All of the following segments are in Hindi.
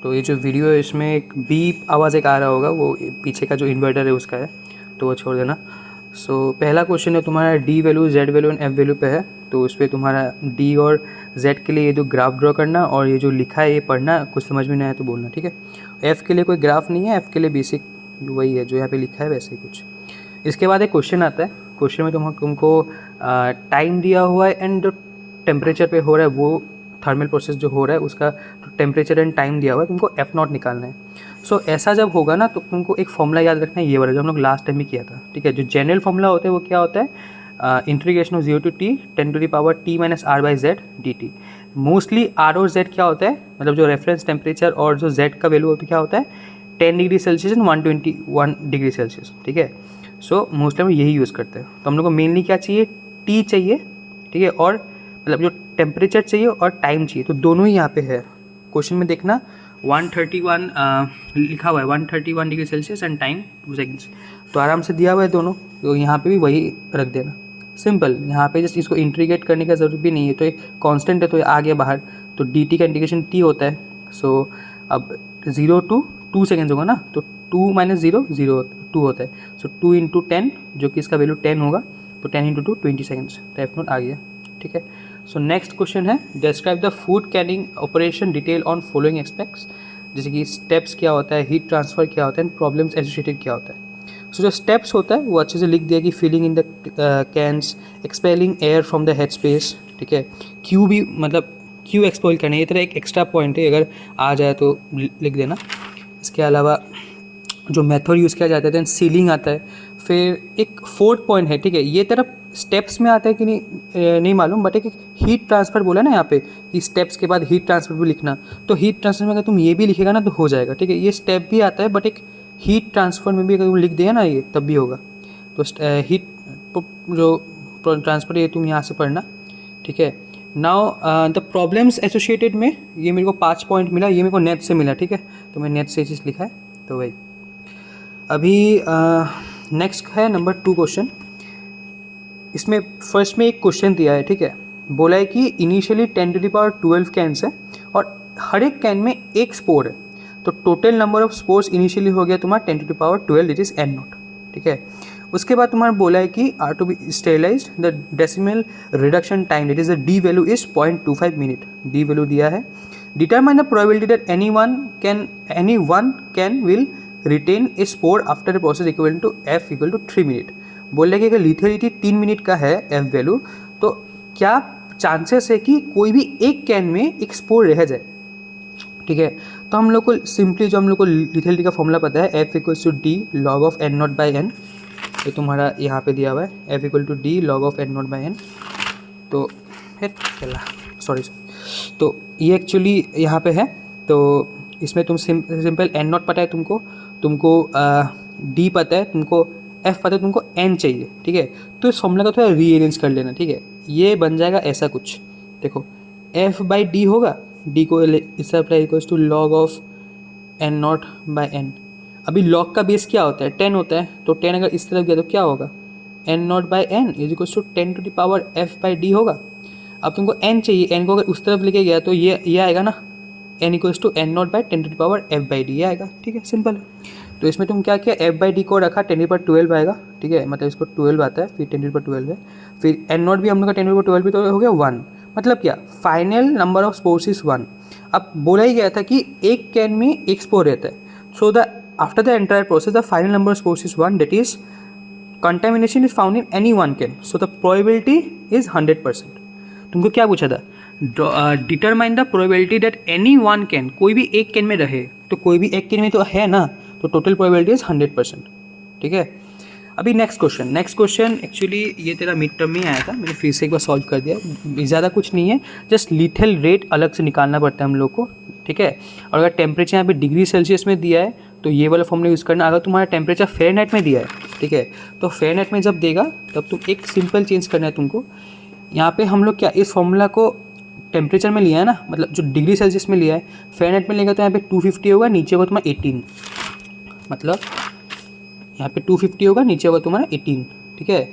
तो ये जो वीडियो है इसमें एक बीप आवाज़ एक आ रहा होगा, वो पीछे का जो इन्वर्टर है उसका है, तो वो छोड़ देना। सो पहला क्वेश्चन है तुम्हारा D value, Z value and F value पे है। तो उस पर तुम्हारा डी और जेड के लिए ये जो ग्राफ ड्रॉ करना और ये जो लिखा है ये पढ़ना, कुछ समझ में नहीं आया तो बोलना, ठीक है। एफ़ के लिए कोई ग्राफ नहीं है, एफ़ के लिए बेसिक वही है जो यहाँ पे लिखा है वैसे ही कुछ। इसके बाद एक क्वेश्चन आता है, क्वेश्चन में तुमको टाइम दिया हुआ है एंड जो टेम्परेचर पे हो रहा है वो थर्मल प्रोसेस जो हो रहा है उसका टेम्परेचर एंड टाइम दिया हुआ है, तुमको एफ नॉट निकालना है। सो ऐसा जब होगा ना तो तुमको एक फॉर्मूला याद रखना है, ये वाला जो हम लोग लास्ट टाइम भी किया था, ठीक है। जो जनरल फॉर्मूला होता है वो क्या होता है, integration of 0 to t 10⁻t−r/z dt। Mostly R और जेड क्या होता है, मतलब जो रेफरेंस टेम्परेचर और जो जेड का वैल्यू होता है क्या होता है 10 degree Celsius and 121 degree Celsius, ठीक है। सो मोस्टली हम यही यूज़ करते हैं। तो हम लोग को मेनली क्या चाहिए, टी चाहिए, ठीक है, और मतलब जो टेम्परेचर चाहिए और टाइम चाहिए, तो दोनों ही यहाँ पे है। क्वेश्चन में देखना 131 लिखा हुआ है, 131 degree Celsius and time 2 seconds, तो आराम से दिया हुआ है दोनों, तो यहाँ पे भी वही रख देना, सिंपल। यहाँ पे जस्ट इसको इंटीग्रेट करने का ज़रूरत भी नहीं है, तो एक कांस्टेंट है तो ये आ गया बाहर, तो डी टी का इंटीग्रेशन टी होता है। सो अब 0 to 2 सेकेंड्स होगा ना, तो 2 - 0 0 2 होता है। सो 2 × 10 जो कि इसका वैल्यू 10 होगा, तो 10 × 2 20 सेकेंड्स, तो एफ नॉट आ गया, ठीक है। सो नेक्स्ट क्वेश्चन है, describe the food Canning operation detail on following aspects, जैसे कि स्टेप्स क्या होता है, हीट ट्रांसफ़र क्या होता है एंड प्रॉब्लम्स एसोसिएटेड क्या होता है। सो जो स्टेप्स होता है वो अच्छे से लिख दिया कि filling in the cans, expelling air from the head space, ठीक है। क्यू भी मतलब क्यू एक्सपेल करना है, ये तरह एक एक्स्ट्रा पॉइंट है, अगर आ जाए तो लिख देना। इसके अलावा जो मेथड यूज़ किया जाता है दैन सीलिंग आता है। फिर एक फोर्थ पॉइंट है, ठीक है, ये तरफ स्टेप्स में आता है कि नहीं मालूम, बट एक हीट ट्रांसफ़र बोला ना यहाँ पे कि स्टेप्स के बाद हीट ट्रांसफ़र भी लिखना, तो हीट ट्रांसफ़र में अगर तुम ये भी लिखेगा ना तो हो जाएगा, ठीक है। ये स्टेप भी आता है बट एक हीट ट्रांसफ़र में भी अगर तुम लिख दिया ना ये तब भी होगा। तो हीट जो ट्रांसफ़र ये तुम यहाँ से पढ़ना, ठीक है। नाउ द प्रॉब्लम्स एसोसिएटेड में ये मेरे को 5 पॉइंट मिला, ये मेरे को नेट से मिला, ठीक है, तो मैं नेट से ये चीज़ लिखा है, तो वही। अभी नेक्स्ट है नंबर 2 क्वेश्चन। इसमें फर्स्ट में एक क्वेश्चन दिया है, ठीक है, बोला है कि इनिशियली 10⁻12 कैन्स है और हर एक कैन में एक स्पोर है, तो total number of spores initially हो गया तुम्हारा 10⁻12 दिट इज़ n नॉट, ठीक है। उसके बाद तुम्हारा बोला है कि are to be sterilize the decimal reduction time that is the D value is 0.25 minute, D value दिया है। Determine the probability that any one can will retain a spore after the process equal to F equal to 3 minute. बोल रहे कि अगर लिथेलिटी 3 मिनट का है एफ वैल्यू, तो क्या चांसेस है कि कोई भी एक कैन में एक स्पोर रह जाए, ठीक है। तो हम लोग को सिंपली जो हम लोग को लिथेलिटी का फॉर्मूला पता है, F equals to D log of N naught by N, ये तुम्हारा यहाँ पे दिया हुआ है, F equal to D log of N naught by N. तो चला सॉरी, तो ये एक्चुअली यहाँ पे है, तो इसमें तुम सिंपल एन नॉट पता है तुमको डी पता है तुमको, एफ पता है तुमको, एन चाहिए, ठीक है। तो इस फॉर्मूला का थोड़ा रीअरेंज कर लेना, ठीक है। ये बन जाएगा ऐसा कुछ, देखो एफ बाई डी होगा, डी को इससे apply equals to log of N naught by N. अभी लॉग का बेस क्या होता है 10 होता है, तो 10 अगर इस तरफ गया तो क्या होगा N naught by N is equals to 10 to the power F by D होगा। अब तुमको एन चाहिए, एन को अगर उस तरफ लेके गया तो ये आएगा ना, N equals to N naught by 10 to the power F by D, ये आएगा, ठीक है, सिंपल है। तो इसमें तुम क्या किया, एफ बाई डी को रखा 10⁻12 आएगा, ठीक है, मतलब इसको 12 आता है, फिर 10⁻12 है, फिर एन नॉट भी हम लोग का 10⁻12 भी तो हो गया 1, मतलब क्या final number of spores is 1। अब बोला ही गया था कि एक कैन में एक स्पोर रहता है, so the after the entire process the final number of spores is 1, that is contamination is found in any one can, so the probability is 100%। तुमको क्या पूछा था, determine the probability that any one can, कोई भी एक कैन में रहे, तो कोई भी एक कैन में तो है ना, तो टोटल प्रोबेबिलिटी इज 100%, ठीक है। अभी नेक्स्ट क्वेश्चन एक्चुअली ये तेरा मिड टर्म में ही आया था, मैंने फिर से एक बार सॉल्व कर दिया, ज़्यादा कुछ नहीं है, जस्ट लीथल रेट अलग से निकालना पड़ता है हम लोग को, ठीक है। और अगर टेम्परेचर यहाँ पे डिग्री सेल्सियस में दिया है तो ये वाला फॉर्मूला यूज़ करना। अगर तुम्हारा टेम्परेचर फ़ारेनहाइट में दिया है, ठीक है, तो फ़ारेनहाइट में जब देगा तब तुम एक सिंपल चेंज करना है तुमको। यहाँ पे हम लोग क्या इस फॉर्मूला को टेम्परेचर में लिया है ना, मतलब जो डिग्री सेल्सियस में लिया है, फ़ारेनहाइट में लेगा तो यहाँ पे 250 होगा, नीचे होगा तुम्हारा 18, मतलब यहाँ पे 250 होगा, नीचे होगा तुम्हारा 18, ठीक है।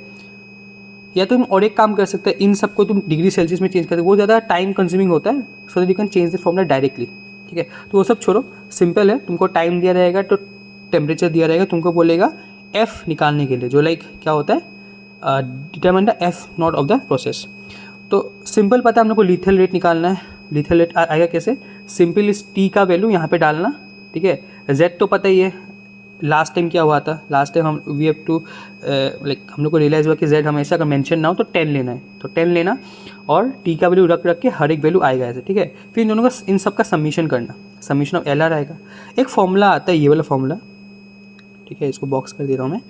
या तुम और एक काम कर सकते हैं, इन सबको तुम डिग्री सेल्सियस में चेंज कर सकते हो, वो ज़्यादा टाइम कंज्यूमिंग होता है, so that you can change the formula directly, ठीक है। तो वो सब छोड़ो, सिंपल है, तुमको टाइम दिया रहेगा तो टेम्परेचर दिया रहेगा, तुमको बोलेगा एफ निकालने के लिए, जो लाइक क्या होता है, determine the F not of the process. तो सिंपल पता है हम लोग को लीथल रेट निकालना है। लीथल रेट आएगा कैसे, सिंपल इस टी का वैल्यू यहाँ पे डालना, ठीक है। जेड तो पता ही है, लास्ट टाइम क्या हुआ था, लास्ट टाइम हम वी हैव टू लाइक हम लोग को रियलाइज़ हुआ कि जेड हमेशा अगर मेंशन ना हो तो 10 लेना है, तो 10 लेना और टी का वैल्यू रख के हर एक वैल्यू आएगा ऐसे, ठीक है। फिर इन दोनों का इन सब का सबमिशन करना, सबमिशन ऑफ एल आर आएगा। एक फॉर्मूला आता है, ये वाला फॉर्मूला, ठीक है, इसको बॉक्स कर दे रहा हूँ मैं,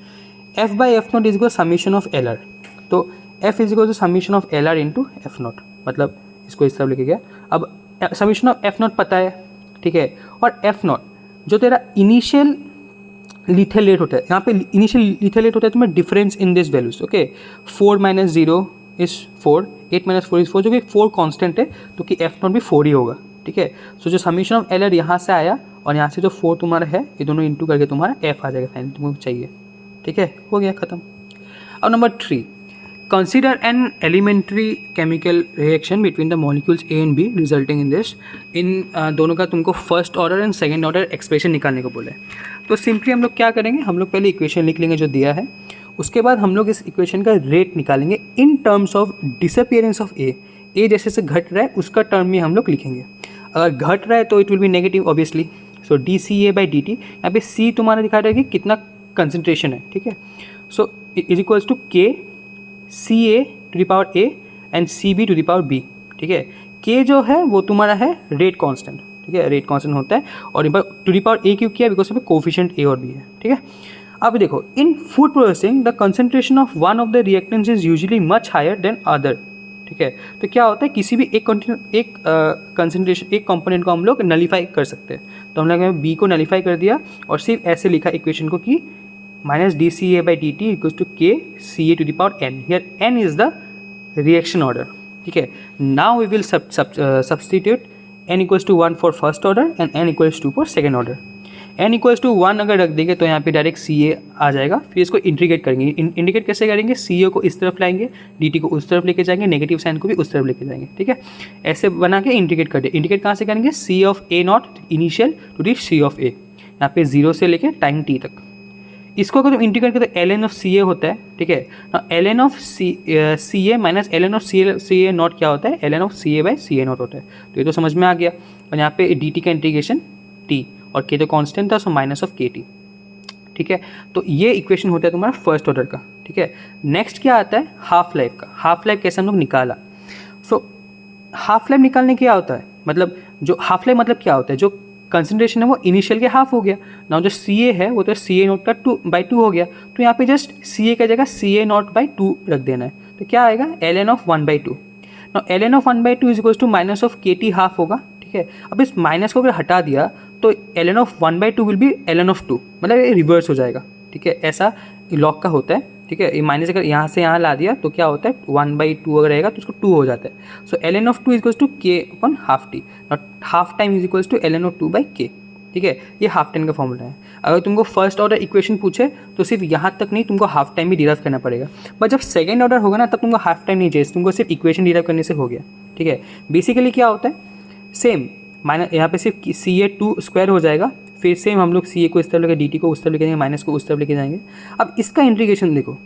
F by F naught is equal summation of L R. तो F is equal to summation of L R into F naught, मतलब इसको इस तरह लेके गया। अब समीशन ऑफ एफ नॉट पता है, ठीक है, और एफ नॉट जो तेरा इनिशियल लीथल रेट होता है, यहाँ पे इनिशियल लीथल रेट होता है तुम्हें difference in this values, okay. 4 - 0 is 4, 8 - 4 is 4, जो कि 4 कांस्टेंट है, तो कि एफ नॉट भी 4 ही होगा, ठीक है। सो जो समीशन ऑफ एल आर यहाँ से आया और यहाँ से जो 4 तुम्हारा है, ये दोनों इंटू करके तुम्हारा एफ आ जाएगा फाइनली तुमको चाहिए, ठीक है, हो गया ख़त्म। अब number 3, consider an elementary chemical reaction between the molecules A and B resulting in this. इन दोनों का तुमको first order and second order expression निकालने को बोले। तो सिंपली हम लोग क्या करेंगे, हम लोग पहले इक्वेशन लिख लेंगे जो दिया है, उसके बाद हम लोग इस इक्वेशन का रेट निकालेंगे in terms of disappearance of A. A जैसे से घट रहा है उसका टर्म में हम लोग लिखेंगे। अगर घट रहा है तो it will be negative obviously, so D C A by D T. यहाँ पे सी तुम्हारा दिखा रहा है कि कितना कंसनट्रेशन है, ठीक है। So is equals to k C A to the power A and C B to the power B, ठीक है। के जो है वो तुम्हारा है रेट कांस्टेंट, ठीक है, रेट कांस्टेंट होता है, और यहाँ पर टू द पावर ए क्यों किया, बिकॉज यहाँ पे कोफिशिएंट ए और बी है, ठीक है। अब देखो, in food processing the concentration of one of the reactants is usually much higher than other, ठीक है। तो क्या होता है, किसी भी एक कंसंट्रेशन एक कंपोनेंट को हम लोग नलीफाई कर सकते हैं। तो हम लोग बी को नलीफाई कर दिया और सिर्फ ऐसे लिखा इक्वेशन को कि minus d C A by D t equals to k C A to the power n. Here n is the reaction order, ठीक है। Now we will substitute n equals to 1 for first order and n equals to for second order. n equals to 1 अगर रख देंगे तो यहाँ पे डायरेक्ट सी ए आ जाएगा। फिर इसको इंटीग्रेट करेंगे, इंटीग्रेट कैसे करेंगे, सी ए को इस तरफ लाएंगे, डी टी को उस तरफ लेके जाएंगे, नेगेटिव साइन को भी उस तरफ लेके जाएंगे, ठीक है। ऐसे बना के इंटीग्रेट कर दे। इंटीग्रेट कहाँ से करेंगे, C of A naught initial to the C of A, यहाँ पे 0 से लेके टाइम टी तक। इसको अगर तुम इंटीग्रेट करें तो L N of C A होता है, ठीक है। L N of C A minus L N of C A naught क्या होता है, L N of C A by C A naught होता है। तो ये तो समझ में आ गया। और यहाँ पे डी टी का इंटीग्रेशन टी, और के तो कांस्टेंट था, so minus of K T, ठीक है। तो ये इक्वेशन होता है तुम्हारा फर्स्ट ऑर्डर का, ठीक है। नेक्स्ट क्या आता है, हाफ लाइफ का। हाफ लाइफ कैसे हम लोग निकाला, सो हाफ लाइफ निकालने क्या होता है, मतलब जो हाफ लाइफ मतलब क्या होता है, जो कंसंट्रेशन है वो इनिशियल के हाफ हो गया ना, जो सी ए है वो तो सी ए नॉट का 2/2 हो गया। तो यहाँ पे जस्ट सी ए का जगह सी ए नॉट बाई 2 रख देना है, तो क्या आएगा, एल एन ऑफ 1/2। ना L N of 1/2 is equals to minus of K T half होगा, ठीक है। अब इस माइनस को अगर हटा दिया तो L N of 1/2 will be L N of 2, मतलब ये रिवर्स हो जाएगा, ठीक है। ऐसा लॉग का होता है, ठीक है। ये माइनस अगर यहाँ से यहाँ ला दिया तो क्या होता है, 1/2 अगर रहेगा तो उसको 2 हो जाता है। So L N of 2 equals to k upon half t, naught half time is equals to L N of 2 by k, ठीक है। ये हाफ टाइम का फॉर्मूला है। अगर तुमको फर्स्ट ऑर्डर इक्वेशन पूछे तो सिर्फ यहाँ तक नहीं, तुमको हाफ टाइम भी डिराइव करना पड़ेगा। बट जब सेकंड ऑर्डर होगा ना तब तुमको हाफ टाइम नहीं चाहिए, तुमको सिर्फ इक्वेशन डिराइव करने से हो गया, ठीक है। बेसिकली क्या होता है, सेम माइनस यहाँ पे सिर्फ सी ए 2 स्क्वायर हो जाएगा, फिर सेम हम लोग सी ए को इस तरफ लेके डी टी को उस तरफ लेके जाएंगे, माइनस को उस तरफ लेके जाएंगे। अब इसका इंटीग्रेशन देखो,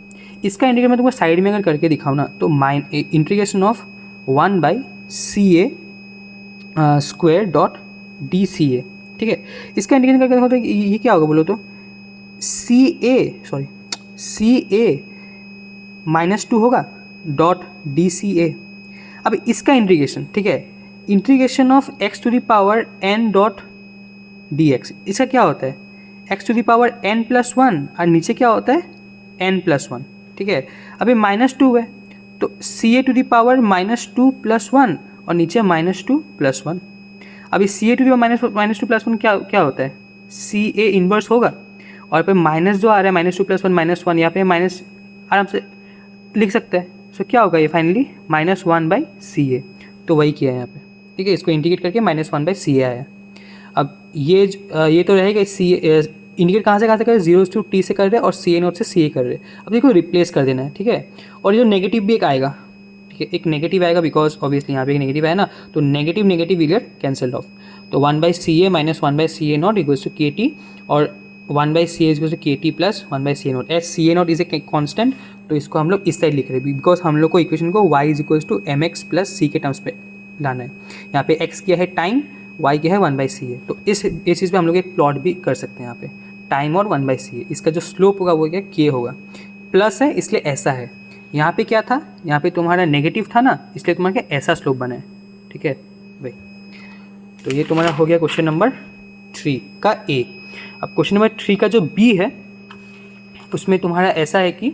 इसका इंटीग्रेशन मैं तुमको साइड में अगर करके दिखाऊँ ना तो integration of 1 by C A square dot d C A, ठीक है। इसका इंटीग्रेशन करके देखो तो ये क्या होगा बोलो तो, सी ए -2 होगा डॉट डी सी ए। अब इसका इंटीग्रेशन, ठीक है, integration of X to the power N dot D X, इसका क्या होता है, X to the power N plus 1 और नीचे क्या होता है एन प्लस 1, ठीक है। अभी -2 है तो सी A to the power -2 plus 1 और नीचे -2 प्लस 1। अभी सी ए टू दी -2 प्लस 1 क्या होता है, सी ए इन्वर्स होगा, और पे माइनस जो आ रहा है -2 प्लस 1 -1, यहाँ पे माइनस आराम से लिख सकते हैं। सो क्या होगा ये फाइनली -1 बाई सी ए, तो वही किया है यहाँ पे, ठीक है। इसको इंटीग्रेट करके -1 बाई सी ए आया। अब ये तो रहेगा सी इंडिकेट कहाँ से कर रहे हैं, 0 to t से कर रहे हैं और सी ए नोट से सी ए कर रहे हैं। अब देखो रिप्लेस कर देना है, ठीक है। और ये जो नेगेटिव भी एक आएगा, ठीक है, एक नेगेटिव आएगा बिकॉज ऑब्वियसली यहाँ पे एक नेगेटिव है ना, तो negative will get cancelled off. तो 1/CA minus 1/CA0 equals to KT, और 1/CA equals to KT plus 1/CA0, as CA0 is a constant, तो इसको हम लोग इस साइड लिख रहे हैं बिकॉज हम लोग को इक्वेशन को y is equals to mx plus c के टर्म्स पे लाना है। यहाँ पे x क्या है टाइम, y क्या है 1/CA, तो इस चीज़ पे हम लोग एक प्लॉट भी कर सकते हैं। यहाँ पे टाइम और 1/CA, इसका जो स्लोप होगा वो क्या k होगा, प्लस है इसलिए ऐसा है। यहाँ पे क्या था, यहाँ पे तुम्हारा नेगेटिव था ना, इसलिए तुम्हारा क्या ऐसा स्लोप बना है, ठीक है भाई। तो ये तुम्हारा हो गया क्वेश्चन नंबर 3 का A। अब क्वेश्चन नंबर 3 का जो B है उसमें तुम्हारा ऐसा है कि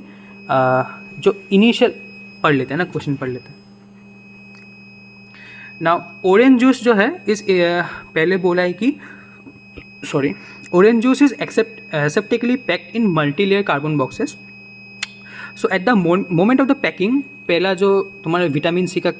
जो इनिशियल पढ़ लेते हैं ना, क्वेश्चन पढ़ लेते हैं ना। ऑरेंज जूस जो है इस पहले बोला है कि orange juice is aseptically packed in multi layer carbon boxes. So at the moment of the packing, पहला जो तुम्हारा विटामिन सी का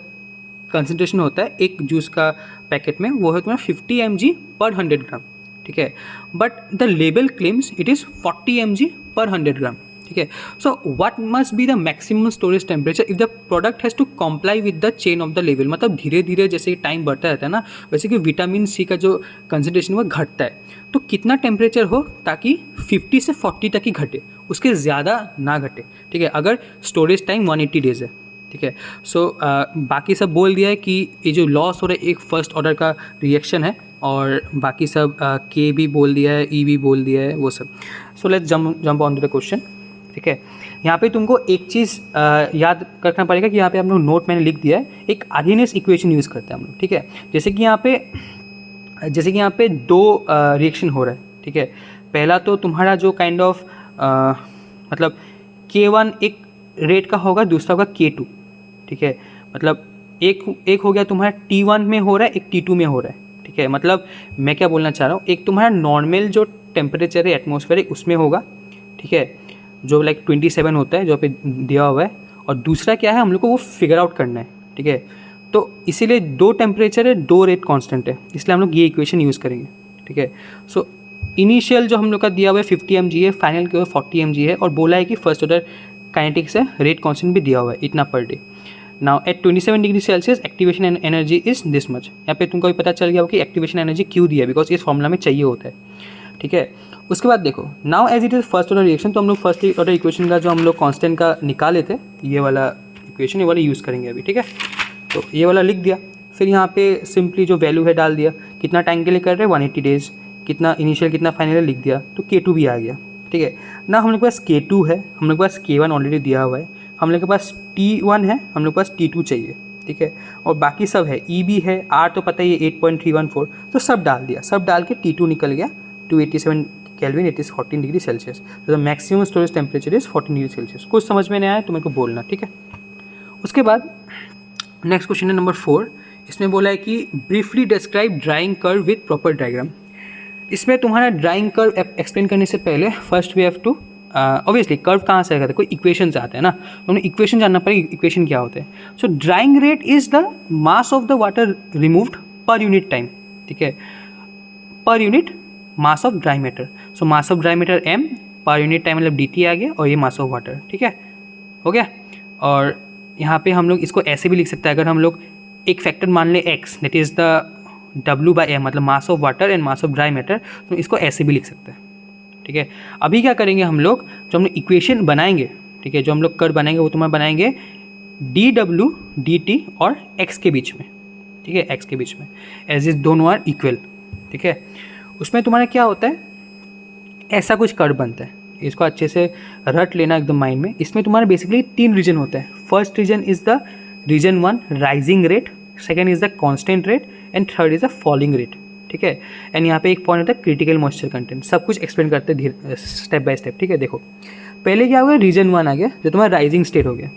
कंसनट्रेशन होता है एक जूस का पैकेट में, वो है तुम्हारा 50 mg पर 100 ग्राम, ठीक है। But the label claims it is 40 mg per 100 gram, ठीक है। So what must be the maximum storage temperature if the product has to comply with the chain of the level. मतलब धीरे धीरे जैसे टाइम बढ़ता रहता है ना, वैसे कि विटामिन सी का जो कंसनट्रेशन वो घटता है, तो कितना टेम्परेचर हो ताकि 50 से 40 तक ही घटे, उसके ज़्यादा ना घटे, ठीक है। अगर स्टोरेज टाइम 180 डेज़ है, ठीक है। सो बाकी सब बोल दिया है कि ये जो लॉस हो रहा है एक फर्स्ट ऑर्डर का रिएक्शन है, और बाकी सब के भी बोल दिया है, ई भी बोल दिया है, वो सब। So let's jump on to the question, ठीक है। यहाँ पे तुमको एक चीज़ याद रखना पड़ेगा कि यहाँ पे हम लोग नोट मैंने लिख दिया है, एक आर्हीनियस इक्वेशन यूज़ करते हैं हम लोग, ठीक है। जैसे कि यहाँ पे दो रिएक्शन हो रहा है, ठीक है। पहला तो तुम्हारा जो काइंड ऑफ मतलब K1 एक रेट का होगा, दूसरा होगा K2, ठीक है। मतलब एक हो गया तुम्हारा T1 में हो रहा है, एक T2 में हो रहा है, ठीक है। मतलब मैं क्या बोलना चाह रहा हूँ, एक तुम्हारा नॉर्मल जो टेम्परेचर है एटमॉस्फेरिक उसमें होगा, ठीक है, जो लाइक 27 होता है जो पे दिया हुआ है, और दूसरा क्या है हम लोग को वो फिगर आउट करना है, ठीक है। तो इसीलिए दो टेम्परेचर है, दो रेट कांस्टेंट है, इसलिए हम लोग ये इक्वेशन यूज़ करेंगे, ठीक है। सो इनिशियल जो हम लोग का दिया हुआ है 50 mg है, फाइनल के 40 mg है, और बोला है कि फर्स्ट ऑर्डर काइनेटिक्स है, रेट कांस्टेंट भी दिया हुआ है इतना per day. Now at 27 degree Celsius activation energy is this much. यहाँ पे तुमको भी पता चल गया हो कि एक्टिवेशन एनर्जी क्यों दिया है, बिकॉज इस फॉर्मूला में चाहिए होता है, ठीक है। उसके बाद देखो, now as it is first order reaction, तो हम लोग फर्स्ट ऑर्डर इक्वेशन का जो हम लोग कांस्टेंट का निकाले थे, ये वाला इक्वेशन, ये वाला यूज़ करेंगे अभी, ठीक है। तो ये वाला लिख दिया, फिर यहाँ पे सिंपली जो वैल्यू है डाल दिया, कितना टाइम के लिए कर रहे हैं 180 डेज़, कितना इनिशियल कितना फाइनल लिख दिया, तो K2 भी आ गया, ठीक है ना। हम लोग के पास K2 है, हम लोग के पास K1 ऑलरेडी दिया हुआ है, हम लोग के पास T1 है, हम लोग के पास T2 चाहिए, ठीक है। और बाकी सब है, E भी है, R तो पता ही है 8.314, तो सब डाल दिया, सब डाल के T2 निकल गया 287 kelvin, it is 14 degree Celsius. तो the maximum storage temperature is 14 degree Celsius. कुछ समझ में नहीं आया तो मेरे को बोलना, ठीक है। उसके बाद नेक्स्ट क्वेश्चन है नंबर 4। इसमें बोला है कि briefly describe drying curve with proper diagram. इसमें तुम्हारा ड्राइंग कर्व एक्सप्लेन करने से पहले first we have to obviously curve कहाँ से आएगा, कोई इक्वेशन से आते हैं ना, तो हमें इक्वेशन जानना पड़ेगा, इक्वेशन क्या होते हैं। सो drawing rate is the mass of the water removed per unit time, ठीक है, per unit mass of dry matter. So mass of dry matter m, per unit time मतलब dt आ गया, और ये मास ऑफ वाटर, ठीक है, हो गया। और यहाँ पे हम लोग इसको ऐसे भी लिख सकते हैं, अगर हम लोग एक फैक्टर मान ले x, that is the W/m, मतलब mass of water and mass of dry matter, तो इसको ऐसे भी लिख सकते हैं, ठीक है। अभी क्या करेंगे हम लोग, जो हम लोग इक्वेशन बनाएंगे, ठीक है, जो हम लोग कर्व बनाएंगे वो तुम्हारा बनाएंगे dW dt और x के बीच में, ठीक है, x के बीच में, एज इज दोनों आर इक्वल, ठीक है। उसमें तुम्हारा क्या होता है, ऐसा कुछ कर्व बनता है, इसको अच्छे से रट लेना एकदम माइंड में। इसमें तुम्हारा बेसिकली 3 रीजन होता है। First region is the region 1 rising rate, second is the constant rate, and third is the falling rate, ठीक है। एंड यहाँ पे एक पॉइंट होता है क्रिटिकल मॉइस्चर कंटेंट। सब कुछ एक्सप्लेन करते हैं स्टेप बाय स्टेप, ठीक है। देखो पहले क्या हो गया, रीजन 1 आ गया जो तुम्हारा राइजिंग स्टेट हो गया।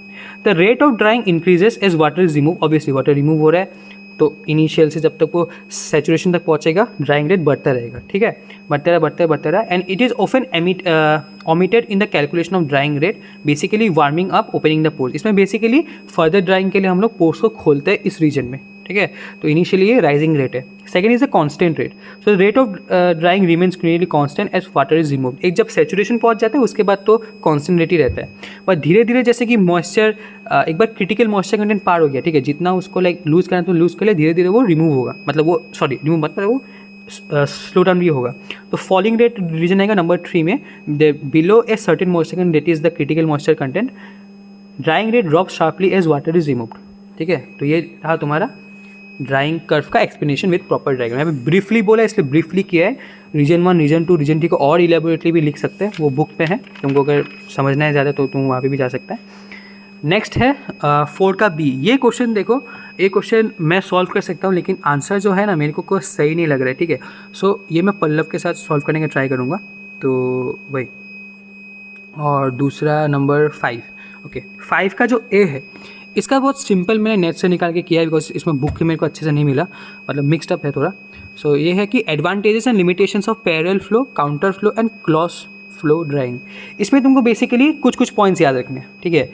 The rate of drying increases as water is remove, obviously water remove हो रहा है, तो इनिशियल से जब तक वो सैचुरेशन तक पहुंचेगा ड्राइंग रेट बढ़ता रहेगा, ठीक है, बढ़ता रहा। And it is often omitted in the calculation of drawing rate, basically warming up opening the pores. इसमें बेसिकली फर्दर ड्राइंग के लिए हम लोग पोर्स को खोलते हैं इस रीजन में, ठीक है। तो इनिशियली ये राइजिंग रेट है। Second is a constant rate, so rate of drying remains nearly constant as water is removed. एक जब सेचुरेशन पहुंच जाता है उसके बाद तो कांस्टेंट रेट ही रहता है, पर धीरे धीरे जैसे कि मॉइस्चर एक बार क्रिटिकल मॉइस्चर कंटेंट पार हो गया, ठीक है, जितना उसको लाइक लूज करना तो लूज कर ले, धीरे धीरे वो रिमूव होगा, मतलब वो सॉरी रिमूव मतलब वो स्लो डाउन भी होगा। तो फॉलिंग रेट रीजन आएगा नंबर 3 में, below a certain moisture content that is the critical moisture content, drying rate drop sharply as water is removed, ठीक है। तो ये रहा तुम्हारा ड्राइंग कर्व का एक्सप्लेनेशन विद प्रॉपर डायग्राम। यहाँ पे ब्रीफली बोला है इसलिए ब्रीफली किया है, रीजन 1 रीजन 2 रीजन 3 को और इलेबोरेटली भी लिख सकते हैं, वो बुक पे है, तुमको अगर समझना है ज़्यादा तो तुम वहाँ पे भी जा सकता है। नेक्स्ट है 4 का बी। ये क्वेश्चन देखो, ये क्वेश्चन मैं सॉल्व कर सकता हूँ लेकिन आंसर जो है ना मेरे को कोई सही नहीं लग रहा है, ठीक है। सो ये मैं पल्लव के साथ सॉल्व करने का ट्राई करूँगा, तो वही। और दूसरा नंबर 5, ओके 5 का जो ए है इसका बहुत सिंपल मैंने नेट से निकाल के किया है, बिकॉज इसमें बुक मेरे को अच्छे से नहीं मिला, मतलब मिक्सड अप है थोड़ा। सो ये है कि advantages and limitations of parallel flow, counter flow and cross flow drying. इसमें तुमको बेसिकली कुछ कुछ पॉइंट्स याद रखने हैं, ठीक है।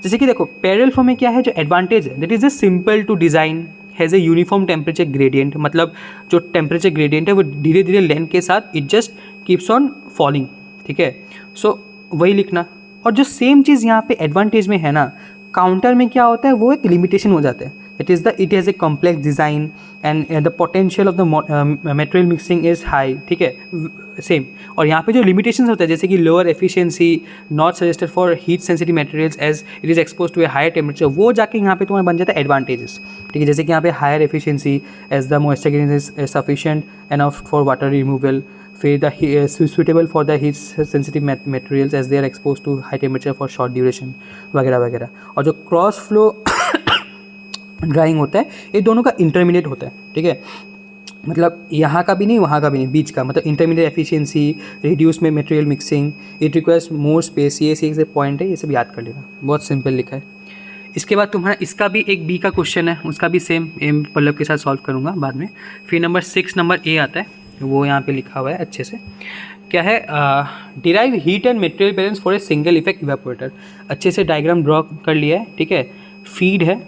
जैसे कि देखो पैरेलल फ्लो में क्या है, जो एडवांटेज है that is a simple to design, has a uniform temperature gradient, मतलब जो टेम्परेचर ग्रेडियंट है वो धीरे धीरे लेंथ के साथ it just keeps on falling, ठीक है। सो वही लिखना। और जो सेम चीज़ यहाँ पे एडवांटेज में है ना, काउंटर में क्या होता है वो एक लिमिटेशन हो जाता है, it has a complex design and the potential of the material mixing is high, ठीक है सेम। और यहाँ पे जो लिमिटेशंस होता है जैसे कि lower efficiency, not suggested for heat sensitive materials as it is expose to a higher temperature, वो जाके यहाँ पे तुम्हारा बन जाता है एडवांटेजेस, ठीक है। जैसे कि यहाँ पे higher efficiency as the moisture is sufficient enough for water removal, फिर the suitable for the heat sensitive materials as they are expose to high temperature for short duration वगैरह वगैरह। और जो क्रॉस फ्लो ड्राइंग होता है ये दोनों का इंटरमीडिएट होता है, ठीक है, मतलब यहाँ का भी नहीं वहाँ का भी नहीं, बीच का, मतलब इंटरमीडिएट एफिशिएंसी, रिड्यूस में material mixing, it requires more space, ये एक पॉइंट है, ये सब याद कर लेना, बहुत सिंपल लिखा है। इसके बाद तुम्हारा इसका भी एक बी का क्वेश्चन है, उसका भी सेम एम पल्लव के साथ सॉल्व करूँगा बाद में। फिर नंबर 6 नंबर ए आता है, वो यहाँ पे लिखा हुआ है अच्छे से, क्या है, derive heat and material balance for a single effect evaporator. अच्छे से डायग्राम ड्रॉ कर लिया है, ठीक है। फीड है,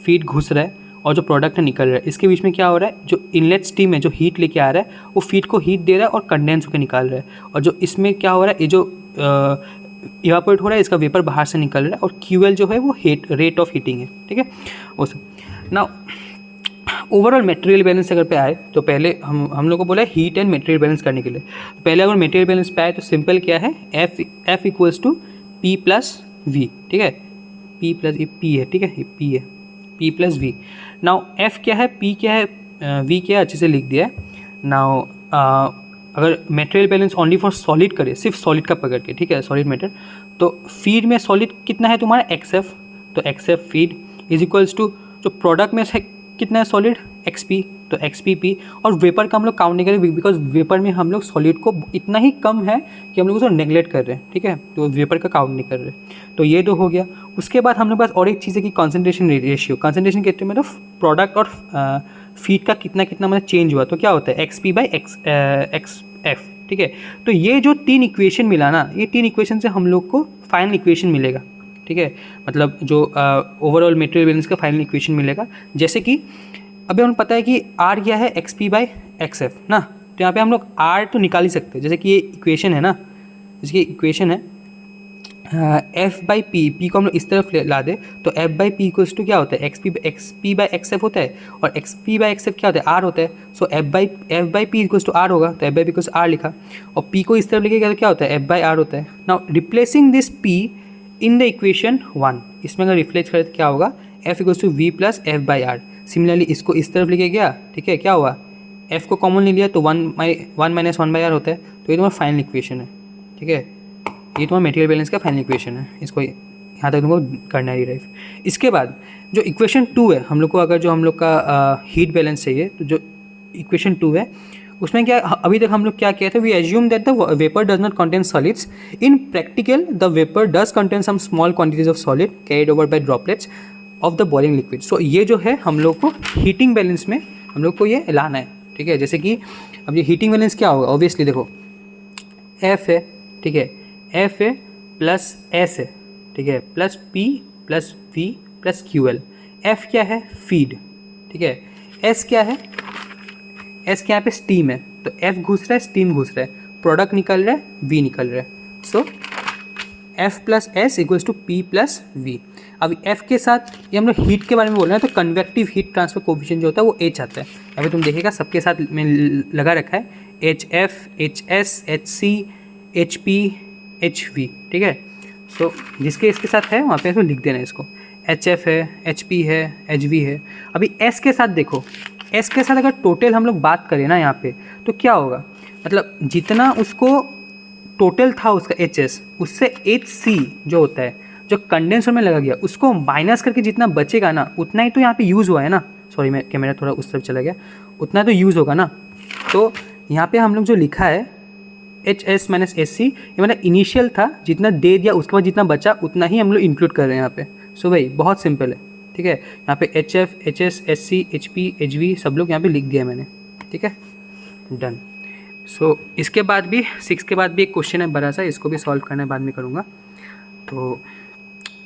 फीड घुस रहा है और जो प्रोडक्ट है निकल रहा है, इसके बीच में क्या हो रहा है, जो इनलेट स्टीम है जो हीट लेके आ रहा है वो फीड को हीट दे रहा है और कंडेंस होकर निकाल रहा है, और जो इसमें क्या हो रहा है, ये जो इवापोरेट हो रहा है इसका वेपर बाहर से निकल रहा है, और क्यूएल जो है वो रेट ऑफ हीटिंग है, ठीक है वो सब। नाउ ओवरऑल मटेरियल बैलेंस अगर पे आए तो पहले हम लोग को बोला है हीट एंड मटेरियल बैलेंस करने के लिए, तो पहले अगर मटेरियल बैलेंस पे आए तो सिंपल क्या है, F equals to P plus V, ठीक है, पी प्लस ये पी है, ठीक है, ये पी है, P plus V. Now F क्या है, पी क्या है, वी क्या है, अच्छे से लिख दिया है। नाउ अगर material balance only for solid करे, सिर्फ सॉलिड का पकड़ के, ठीक है, सॉलिड मैटर, तो फीड में सॉलिड कितना है तुम्हारा एक्स एफ, तो X F feed is equals to जो प्रोडक्ट में से कितना है सॉलिड एक्स पी, तो एक्स पी पी। और वेपर का हम लोग काउंट नहीं करें बिकॉज वेपर में हम लोग सॉलिड को इतना ही कम है कि हम लोग उसको नेगलेक्ट कर रहे हैं, ठीक है, तो वेपर का काउंट नहीं कर रहे। तो ये तो हो गया। उसके बाद हम लोग पास और एक चीज़ है कि कॉन्सेंट्रेशन रेशियो, कॉन्सेंट्रेशन के मतलब प्रोडक्ट और फीड का कितना कितना मतलब चेंज हुआ, तो क्या होता है x P by x F, ठीक है। तो ये जो 3 इक्वेशन मिला ना, ये 3 इक्वेशन से हम लोग को फाइनल इक्वेशन मिलेगा, ठीक है, मतलब जो ओवरऑल मटेरियल बैलेंस का फाइनल इक्वेशन मिलेगा। जैसे कि अभी हमें पता है कि आर क्या है, x P by x F ना, तो यहाँ पे हम लोग आर तो निकाल ही सकते हैं, जैसे कि ये इक्वेशन है ना, इसकी इक्वेशन है एफ बाई पी, पी को हम लोग इस तरफ ला दे तो F by P equals to क्या होता है, x P by x F होता है, और x P by x F क्या होता है, आर होता है। So F by P equals to R होगा, तो F by P equals R लिखा, और पी को इस तरफ लेके गया तो क्या होता है, एफ बाई आर होता है। Now replacing this P in the equation 1, इसमें अगर रिप्लेस करें तो क्या होगा, F equals to V plus F by R. Similarly इसको इस तरफ लेके गया, ठीक है, क्या हुआ, एफ को कॉमन ले लिया तो 1 माइनस 1 बाई आर होता है, तो ये तुम्हारा फाइनल इक्वेशन है, ठीक है, ये तुम्हारा मटेरियल बैलेंस का फाइनल इक्वेशन है। इसको यहाँ तक तुमको करना है डिराइव। इसके बाद जो इक्वेशन 2 है, हम लोग को अगर जो हम लोग का हीट बैलेंस चाहिए, तो जो इक्वेशन 2 है उसमें क्या, अभी तक हम लोग क्या किया था, we assume that the vapour does not contain solids, in practical the vapour does contain some small quantities of solid carried over by droplets of the boiling liquid. So ये जो है हम लोग को हीटिंग बैलेंस में हम लोग को ये लाना है, ठीक है। जैसे कि अब ये हीटिंग बैलेंस क्या होगा, ऑब्वियसली देखो एफ है, ठीक है, एफ है प्लस एस है, ठीक है, plus P plus V plus Q L. F क्या है, फीड, ठीक है, एस क्या है, एस के यहाँ पे स्टीम है, तो एफ घुस रहा है, स्टीम घुस रहा है, प्रोडक्ट निकल रहा है, वी निकल रहा है। So F plus S equals to P plus V. अब एफ के साथ ये हम लोग हीट के बारे में बोल रहे हैं, तो कन्वेक्टिव हीट ट्रांसफर कोफिशिएंट जो होता है वो एच आता है। अभी तुम देखिएगा सबके साथ में लगा रखा है H F, H S, H C, H P, H V, ठीक है। सो जिसके इसके साथ है वहाँ पे इसको लिख देना है, इसको एच एफ है, एच पी है, एच वी है। अभी एस के साथ देखो, एस के साथ अगर टोटल हम लोग बात करें ना यहाँ पे, तो क्या होगा, मतलब जितना उसको टोटल था उसका एच एस, उससे एच सी जो होता है, जो कंडेंसर में लगा गया, उसको माइनस करके जितना बचेगा ना, उतना ही तो यहाँ पे यूज़ हुआ है ना। सॉरी, मैं कैमरा थोड़ा उस तरफ चला गया, उतना तो यूज़ होगा ना। तो यहाँ पे हम लोग जो लिखा है H S minus S C, ये मतलब इनिशियल था, जितना दे दिया उसके बाद जितना बचा उतना ही हम लोग इंक्लूड कर रहे हैं यहाँ पे। सो भाई बहुत सिंपल है, ठीक है। यहाँ पे H F, H S, S C, H P, H V सब लोग यहाँ पे लिख दिया है मैंने, ठीक है, डन। सो इसके बाद भी 6 के बाद भी एक क्वेश्चन है बड़ा सा, इसको भी सॉल्व करना बाद में करूँगा। तो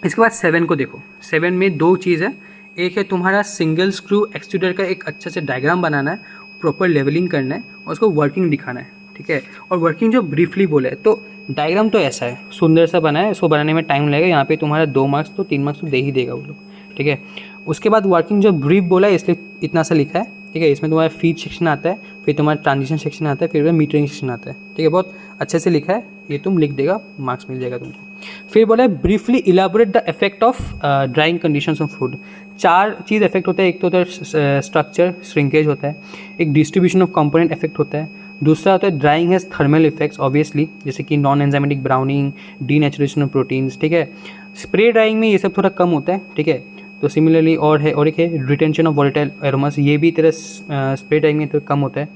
इसके बाद 7 को देखो, 7 में 2 चीज़ है। एक है तुम्हारा सिंगल स्क्रू एक्सट्रूडर का एक अच्छा से डायग्राम बनाना है, प्रॉपर लेवलिंग करना है और उसको वर्किंग दिखाना है, ठीक है। और वर्किंग जो ब्रीफली बोले, तो डायग्राम तो ऐसा है, सुंदर सा बना है, इसको बनाने में टाइम लगेगा। यहाँ पे तुम्हारा 2 मार्क्स तो 3 मार्क्स तो दे ही देगा वो लोग, ठीक है। उसके बाद वर्किंग जो ब्रीफ बोला है इसलिए इतना सा लिखा है, ठीक है। इसमें तुम्हारा फीड सेक्शन आता है, फिर तुम्हारा ट्रांजिशन सेक्शन आता है, फिर मीटरिंग सेक्शन आता है, ठीक है। बहुत अच्छे से लिखा है, ये तुम लिख देगा, मार्क्स मिल जाएगा तुमको। फिर बोला है briefly elaborate the effect of drawing conditions of food. 4 cheese effect होता है, एक तो होता है स्ट्रक्चर श्रिंकेज होता है, एक डिस्ट्रीब्यूशन ऑफ कंपोनेंट इफेक्ट होता है, दूसरा होता है drawing has thermal effects obviously, जैसे कि non enzymatic browning, denaturation of proteins, ठीक है। स्प्रे ड्राइंग में ये सब थोड़ा कम होता है, ठीक है। तो सिमिलरली और एक है रिटेंशन ऑफ वोलेटाइल एरोमास, ये भी तेरा स्प्रे ड्राइंग में तो कम होता है।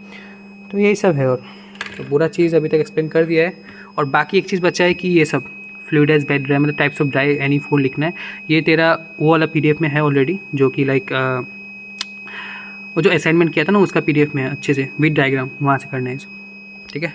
तो यही सब है, और तो पूरा चीज़ अभी तक एक्सप्लेन कर दिया है। और बाकी एक चीज़ बचा है कि ये सब फ्लूइडाइज्ड बेड ड्राई, मतलब types of dry any food लिखना है। ये तेरा वो वाला PDF में है ऑलरेडी, जो कि लाइक वो जो असाइनमेंट किया था ना उसका PDF में है अच्छे से विद डायग्राम, वहाँ से करना है इसको, ठीक है।